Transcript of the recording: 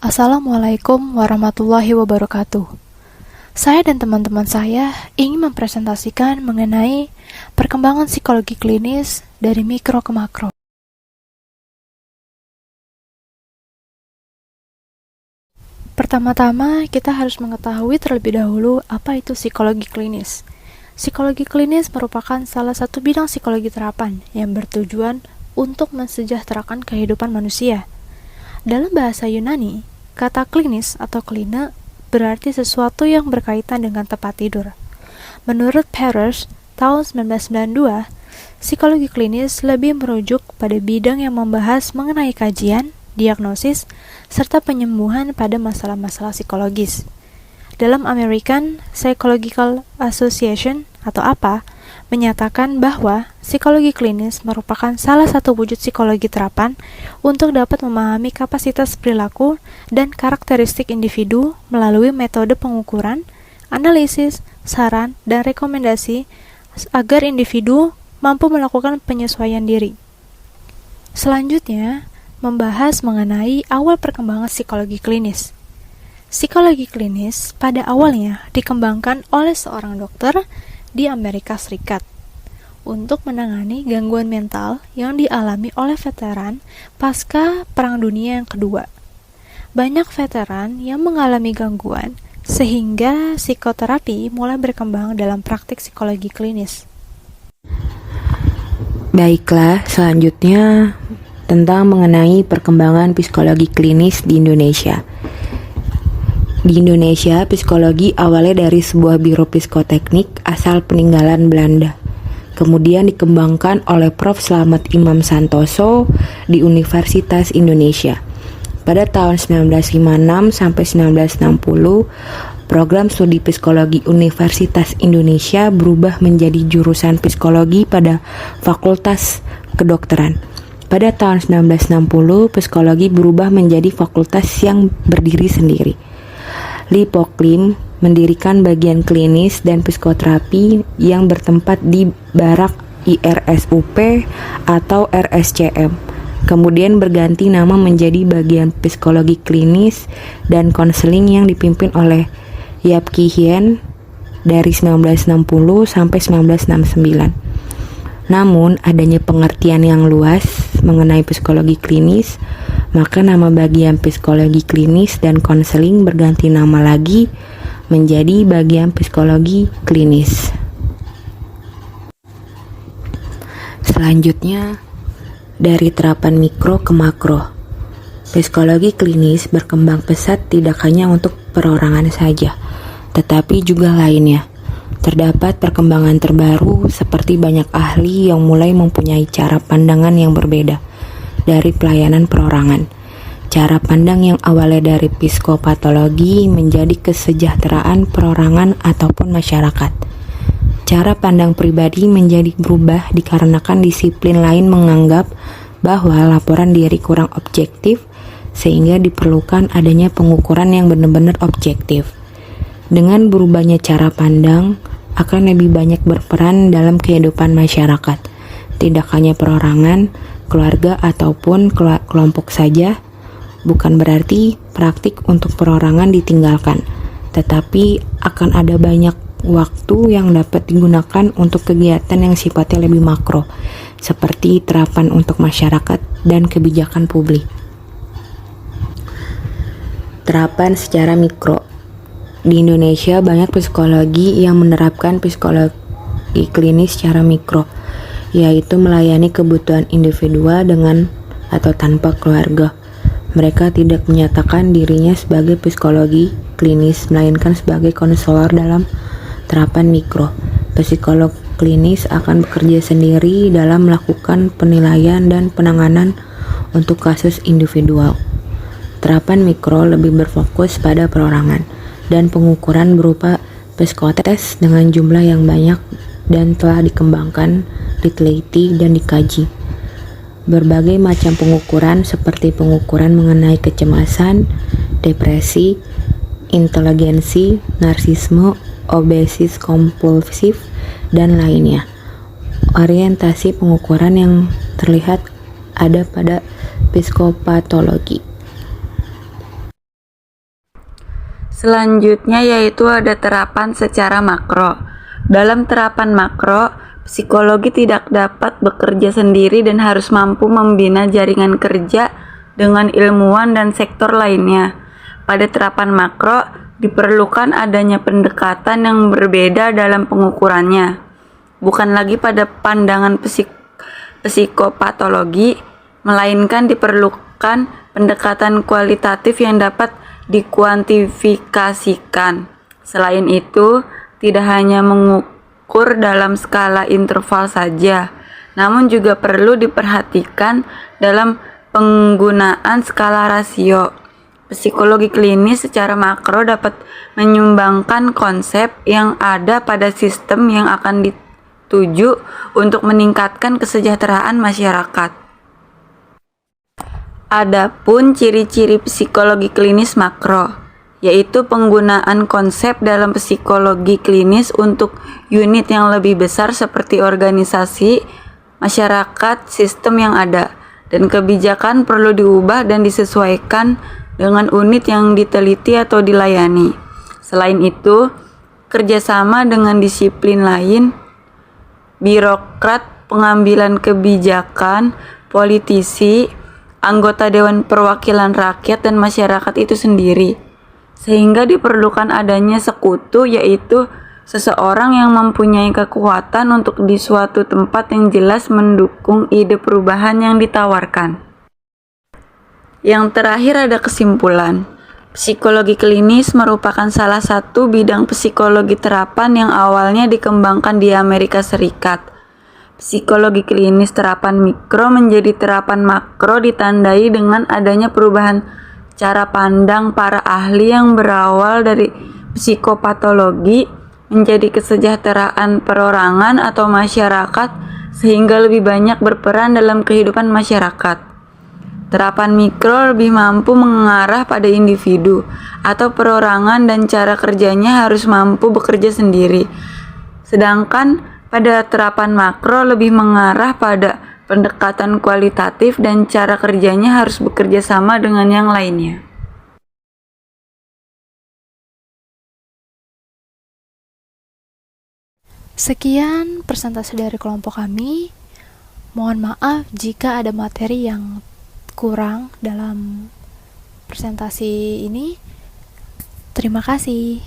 Assalamualaikum warahmatullahi wabarakatuh. Saya dan teman-teman saya ingin mempresentasikan mengenai perkembangan psikologi klinis dari mikro ke makro. Pertama-tama, kita harus mengetahui terlebih dahulu apa itu psikologi klinis. Psikologi klinis merupakan salah satu bidang psikologi terapan yang bertujuan untuk mensejahterakan kehidupan manusia. Dalam bahasa Yunani, kata klinis atau klina berarti sesuatu yang berkaitan dengan tempat tidur. Menurut Peirce, tahun 1992, psikologi klinis lebih merujuk pada bidang yang membahas mengenai kajian, diagnosis, serta penyembuhan pada masalah-masalah psikologis. Dalam American Psychological Association atau APA, menyatakan bahwa psikologi klinis merupakan salah satu wujud psikologi terapan untuk dapat memahami kapasitas perilaku dan karakteristik individu melalui metode pengukuran, analisis, saran, dan rekomendasi agar individu mampu melakukan penyesuaian diri. Selanjutnya, membahas mengenai awal perkembangan psikologi klinis. Psikologi klinis pada awalnya dikembangkan oleh seorang dokter di Amerika Serikat untuk menangani gangguan mental yang dialami oleh veteran pasca Perang Dunia yang Kedua. Banyak veteran yang mengalami gangguan sehingga psikoterapi mulai berkembang dalam praktik psikologi klinis. Baiklah, selanjutnya tentang mengenai perkembangan psikologi klinis di Indonesia. Di Indonesia, psikologi awalnya dari sebuah biro psikoteknik asal peninggalan Belanda. Kemudian dikembangkan oleh Prof. Slamet Imam Santoso di Universitas Indonesia. Pada tahun 1956 sampai 1960, program studi psikologi Universitas Indonesia berubah menjadi jurusan psikologi pada Fakultas Kedokteran. Pada tahun 1960, psikologi berubah menjadi fakultas yang berdiri sendiri. Li Poklim mendirikan bagian klinis dan psikoterapi yang bertempat di Barak IRSUP atau RSCM. Kemudian berganti nama menjadi bagian psikologi klinis dan konseling yang dipimpin oleh Yap Ki Hien dari 1960 sampai 1969. Namun, adanya pengertian yang luas mengenai psikologi klinis, maka nama bagian psikologi klinis dan konseling berganti nama lagi menjadi bagian psikologi klinis. Selanjutnya, dari terapan mikro ke makro. Psikologi klinis berkembang pesat tidak hanya untuk perorangan saja, tetapi juga lainnya. Terdapat perkembangan terbaru seperti banyak ahli yang mulai mempunyai cara pandangan yang berbeda dari pelayanan perorangan. Cara pandang yang awalnya dari psikopatologi menjadi kesejahteraan perorangan ataupun masyarakat. Cara pandang pribadi menjadi berubah dikarenakan disiplin lain menganggap bahwa laporan diri kurang objektif sehingga diperlukan adanya pengukuran yang benar-benar objektif. Dengan berubahnya cara pandang, akan lebih banyak berperan dalam kehidupan masyarakat, tidak hanya perorangan, keluarga, ataupun kelompok saja. Bukan berarti praktik untuk perorangan ditinggalkan, tetapi akan ada banyak waktu yang dapat digunakan untuk kegiatan yang sifatnya lebih makro, seperti terapan untuk masyarakat dan kebijakan publik. Terapan secara mikro. Di Indonesia banyak psikologi yang menerapkan psikologi klinis secara mikro, yaitu melayani kebutuhan individual dengan atau tanpa keluarga. Mereka tidak menyatakan dirinya sebagai psikologi klinis, melainkan sebagai konselor dalam terapan mikro. Psikolog klinis akan bekerja sendiri dalam melakukan penilaian dan penanganan untuk kasus individual. Terapan mikro lebih berfokus pada perorangan dan pengukuran berupa psikotes dengan jumlah yang banyak dan telah dikembangkan, diteliti, dan dikaji. Berbagai macam pengukuran seperti pengukuran mengenai kecemasan, depresi, inteligensi, narsisme, obesis kompulsif, dan lainnya. Orientasi pengukuran yang terlihat ada pada psikopatologi. Selanjutnya yaitu ada terapan secara makro. Dalam terapan makro, psikologi tidak dapat bekerja sendiri dan harus mampu membina jaringan kerja dengan ilmuwan dan sektor lainnya. Pada terapan makro, diperlukan adanya pendekatan yang berbeda dalam pengukurannya. Bukan lagi pada pandangan psikopatologi, melainkan diperlukan pendekatan kualitatif yang dapat dikuantifikasikan. Selain itu, tidak hanya mengukur dalam skala interval saja, namun juga perlu diperhatikan dalam penggunaan skala rasio. Psikologi klinis secara makro dapat menyumbangkan konsep yang ada pada sistem yang akan dituju untuk meningkatkan kesejahteraan masyarakat. Adapun ciri-ciri psikologi klinis makro, yaitu penggunaan konsep dalam psikologi klinis untuk unit yang lebih besar seperti organisasi, masyarakat, sistem yang ada, dan kebijakan perlu diubah dan disesuaikan dengan unit yang diteliti atau dilayani. Selain itu, kerjasama dengan disiplin lain, birokrat, pengambilan kebijakan, politisi, anggota Dewan Perwakilan Rakyat, dan masyarakat itu sendiri. Sehingga diperlukan adanya sekutu, yaitu seseorang yang mempunyai kekuatan untuk di suatu tempat yang jelas mendukung ide perubahan yang ditawarkan. Yang terakhir ada kesimpulan. Psikologi klinis merupakan salah satu bidang psikologi terapan yang awalnya dikembangkan di Amerika Serikat. Psikologi klinis terapan mikro menjadi terapan makro ditandai dengan adanya perubahan cara pandang para ahli yang berawal dari psikopatologi menjadi kesejahteraan perorangan atau masyarakat sehingga lebih banyak berperan dalam kehidupan masyarakat. Terapan mikro lebih mampu mengarah pada individu atau perorangan dan cara kerjanya harus mampu bekerja sendiri. Sedangkan pada terapan makro lebih mengarah pada pendekatan kualitatif dan cara kerjanya harus bekerja sama dengan yang lainnya. Sekian presentasi dari kelompok kami. Mohon maaf jika ada materi yang kurang dalam presentasi ini. Terima kasih.